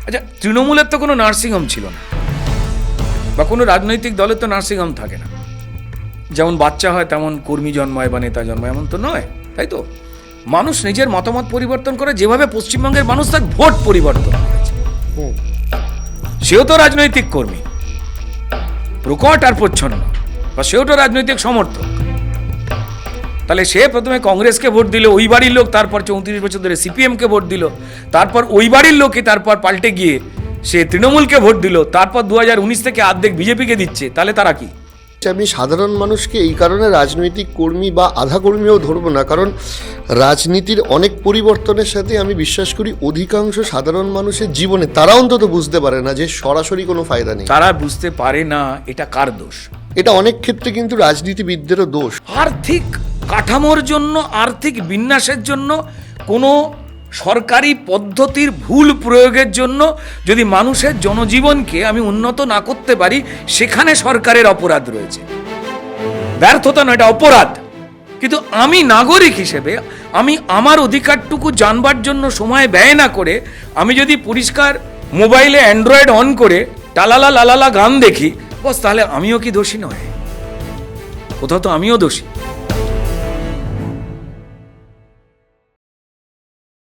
আচ্ছা, তৃণমূলের তো কোনো নার্সিংহোম ছিল না, বা কোনো রাজনৈতিক দলের তো নার্সিংহোম থাকে না। যেমন বাচ্চা হয় তেমন কর্মী জন্মায় বা নেতা জন্মায়, এমন তো নয়, তাই তো? মানুষ নিজের মতামত পরিবর্তন করে, যেভাবে পশ্চিমবঙ্গের মানুষ তার ভোট পরিবর্তন করেছে। সেও তো রাজনৈতিক কর্মী, প্রকট আর প্রচ্ছন্ন, বা সেও তো রাজনৈতিক সমর্থক। তাহলে সে প্রথমে কংগ্রেসকে ভোট দিল, ওই বাড়ির লোক, তারপর 34 বছর ধরে সিপিএমকে ভোট দিল, তারপর ওই বাড়ির লোকই তারপর পাল্টে গিয়ে সে তৃণমূলকে ভোট দিল, তারপর 2019 থেকে অর্ধেক বিজেপিকে দিচ্ছে। তাহলে তারা কি? আমি সাধারণ মানুষকে এই কারণে রাজনৈতিক কর্মী বা আধা কর্মীও ধরবো না, কারণ রাজনীতির অনেক পরিবর্তনের সাথে আমি বিশ্বাস করি অধিকাংশ সাধারণ মানুষের জীবনে তারা অন্তত বুঝতে পারে না যে সরাসরি কোনো ফায়দা নেই। তারা বুঝতে পারে না, এটা কার দোষ? এটা অনেক ক্ষেত্রে কিন্তু রাজনীতিবিদদেরও দোষ। আর্থিক কাঠামোর জন্য, আর্থিক বিন্যাসের জন্য, কোনো সরকারি পদ্ধতির ভুল প্রয়োগের জন্য যদি মানুষের জনজীবনকে আমি উন্নত না করতে পারি, সেখানে সরকারের অপরাধ রয়েছে। ব্যর্থতা নয়, এটা অপরাধ। কিন্তু আমি নাগরিক হিসেবে আমি আমার অধিকারটুকু জানবার জন্য সময় ব্যয় না করে আমি যদি পরিষ্কার মোবাইলে অ্যান্ড্রয়েড অন করে টালালা লালালা গান দেখি, বস, তাহলে আমিও কি দোষী নয়? কোথাও তো আমিও দোষী।